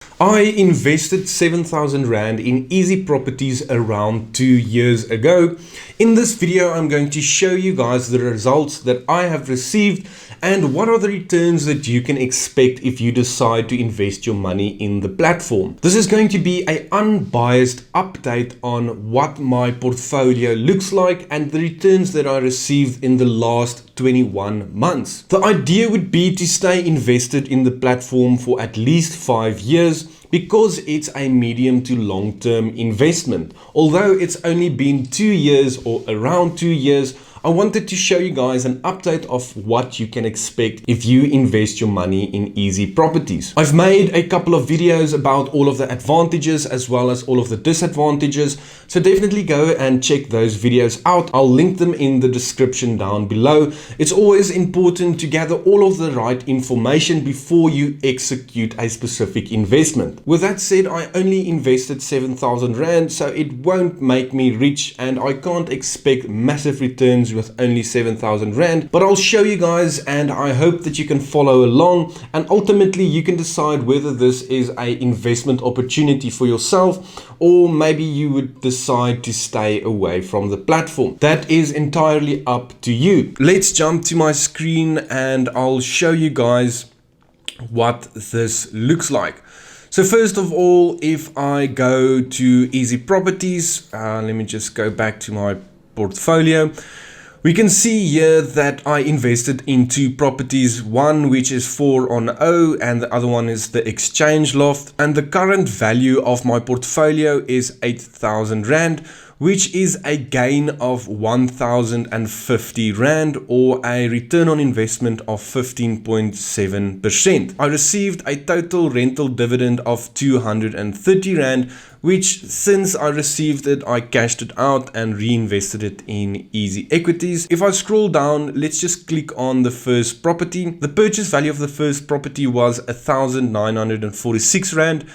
I invested 7,000 Rand in Easy Properties around 2 years ago. In this video, I'm going to show you guys the results that I have received and what are the returns that you can expect if you decide to invest your money in the platform. This is going to be an unbiased update on what my portfolio looks like and the returns that I received in the last 21 months. The idea would be to stay invested in the platform for at least 5 years because it's a medium to long-term investment. Although it's only been 2 years or around 2 years, I wanted to show you guys an update of what you can expect if you invest your money in Easy Properties. I've made a couple of videos about all of the advantages as well as all of the disadvantages, so definitely go and check those videos out. I'll link them in the description down below. It's always important to gather all of the right information before you execute a specific investment. With that said, I only invested 7,000 Rand, so it won't make me rich and I can't expect massive returns with only 7,000 Rand, but I'll show you guys and I hope that you can follow along and ultimately you can decide whether this is an investment opportunity for yourself or maybe you would decide to stay away from the platform. That is entirely up to you. Let's jump to my screen and I'll show you guys what this looks like. So first of all, if I go to Easy Properties, let me just go back to my portfolio. We can see here that I invested in two properties, one which is 4-on-0 and the other one is the Exchange Loft, and the current value of my portfolio is 8,000 Rand, which is a gain of 1,050 Rand or a return on investment of 15.7%. I received a total rental dividend of 230 Rand, which since I received it, I cashed it out and reinvested it in Easy Equities. If I scroll down, let's just click on the first property. The purchase value of the first property was 1,946 Rand,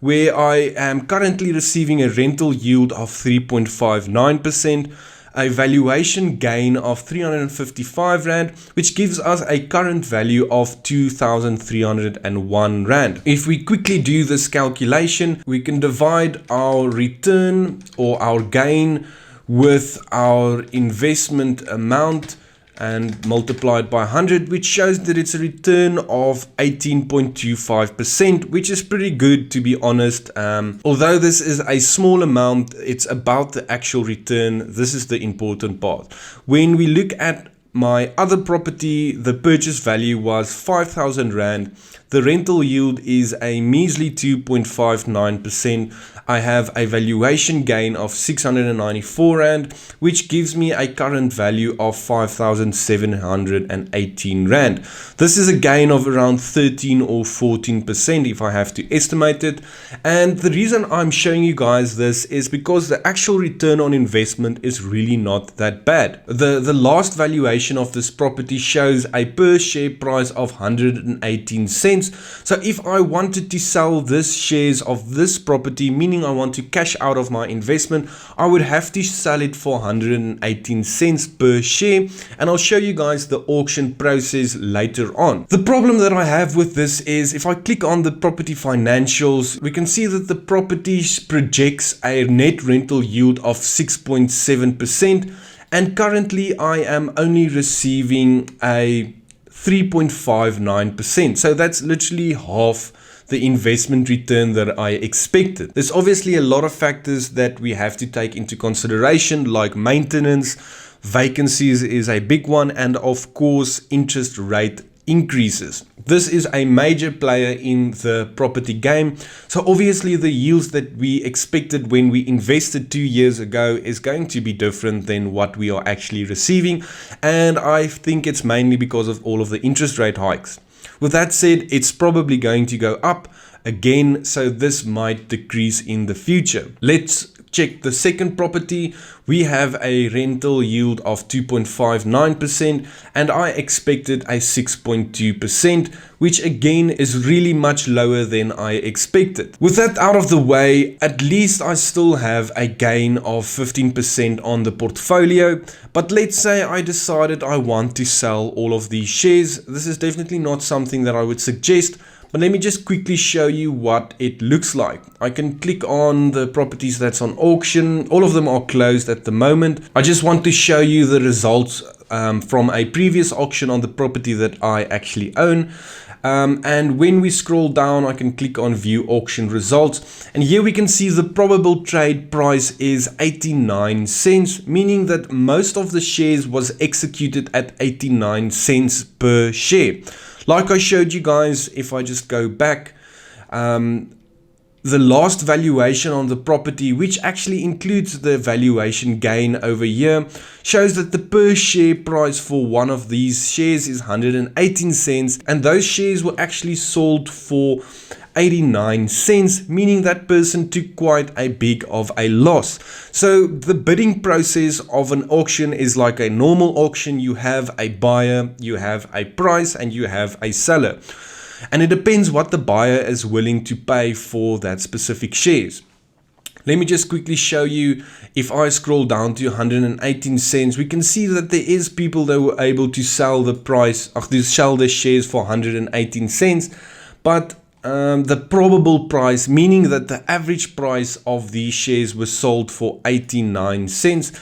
where I am currently receiving a rental yield of 3.59%, a valuation gain of 355 Rand, which gives us a current value of 2,301 Rand. If we quickly do this calculation, we can divide our return or our gain with our investment amount and multiply it by 100, which shows that it's a return of 18.25%, which is pretty good, to be honest. Although this is a small amount, it's about the actual return. This is the important part. When we look at my other property, the purchase value was 5,000 Rand. The rental yield is a measly 2.59%. I have a valuation gain of 694 Rand, which gives me a current value of 5,718 Rand. This is a gain of around 13 or 14% if I have to estimate it. And the reason I'm showing you guys this is because the actual return on investment is really not that bad. The last valuation of this property shows a per share price of 118 cents. So if I wanted to sell this shares of this property, meaning I want to cash out of my investment, I would have to sell it for 118 cents per share, and I'll show you guys the auction process later on. The problem that I have with this is if I click on the property financials, we can see that the property projects a net rental yield of 6.7%, and currently I am only receiving a 3.59%. So that's literally half the investment return that I expected. There's obviously a lot of factors that we have to take into consideration, like maintenance, vacancies is a big one, and of course interest rate increases. This is a major player in the property game. So obviously the yields that we expected when we invested 2 years ago is going to be different than what we are actually receiving. And I think it's mainly because of all of the interest rate hikes. With that said, it's probably going to go up again, so this might decrease in the future. Let's check the second property. We have a rental yield of 2.59% and I expected a 6.2%, which again is really much lower than I expected. With that out of the way, at least I still have a gain of 15% on the portfolio. But let's say I decided I want to sell all of these shares. This is definitely not something that I would suggest, But let me just quickly show you what it looks like. I can click on the properties that's on auction. All of them are closed at the moment. I just want to show you the results from a previous auction on the property that I actually own. And when we scroll down, I can click on view auction results, and here we can see the probable trade price is 89 cents, meaning that most of the shares was executed at 89 cents per share. Like I showed you guys, if I just go back, the last valuation on the property, which actually includes the valuation gain over here, shows that the per share price for one of these shares is 118 cents, and those shares were actually sold for 89 cents, meaning that person took quite a big of a loss. So the bidding process of an auction is like a normal auction. You have a buyer, you have a price, and you have a seller. And it depends what the buyer is willing to pay for that specific shares. Let me just quickly show you. If I scroll down to 118 cents, we can see that there is people that were able to sell the shares for 118 cents. But the probable price, meaning that the average price of these shares was sold for 89 cents.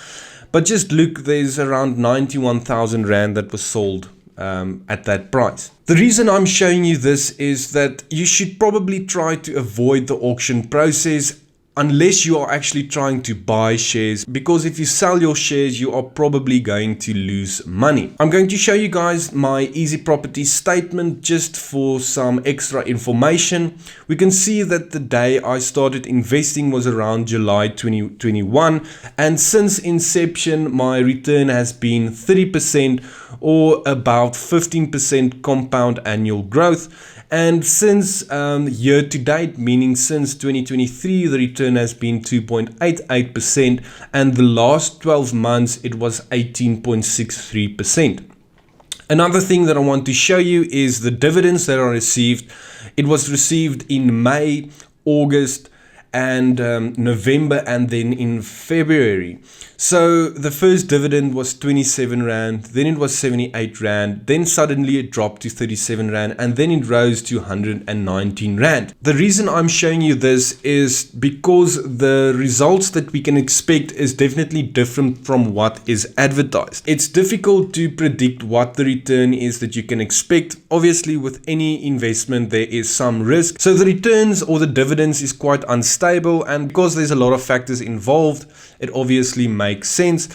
But just look, there's around 91,000 Rand that was sold at that price. The reason I'm showing you this is that you should probably try to avoid the auction process unless you are actually trying to buy shares, because if you sell your shares, you are probably going to lose money. I'm going to show you guys my Easy Properties statement just for some extra information. We can see that the day I started investing was around July 2021, and since inception my return has been 30%, or about 15% compound annual growth. And since year to date, meaning since 2023, the return has been 2.88%, and the last 12 months it was 18.63%. Another thing that I want to show you is the dividends that I received. It was received in May, August, and November, and then in February. So the first dividend was 27 Rand, then it was 78 Rand, then suddenly it dropped to 37 Rand, and then it rose to 119 Rand. The reason I'm showing you this is because the results that we can expect is definitely different from what is advertised. It's difficult to predict what the return is that you can expect. Obviously, with any investment, there is some risk. So the returns or the dividends is quite unstable, and because there's a lot of factors involved, it obviously makes sense.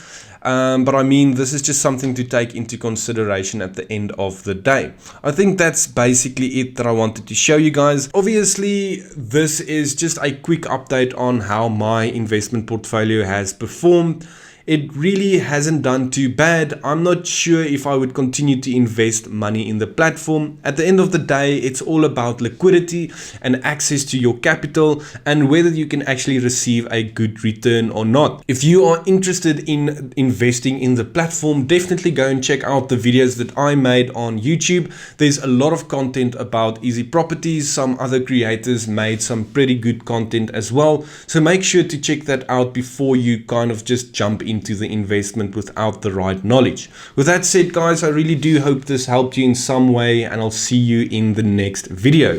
But I mean, this is just something to take into consideration at the end of the day. I think that's basically it that I wanted to show you guys. Obviously, this is just a quick update on how my investment portfolio has performed. It really hasn't done too bad. I'm not sure if I would continue to invest money in the platform. At the end of the day, it's all about liquidity and access to your capital, and whether you can actually receive a good return or not. If you are interested in investing in the platform, definitely go and check out the videos that I made on YouTube. There's a lot of content about Easy Properties. Some other creators made some pretty good content as well. So make sure to check that out before you kind of just jump into the investment without the right knowledge. With that said, guys, I really do hope this helped you in some way, and I'll see you in the next video.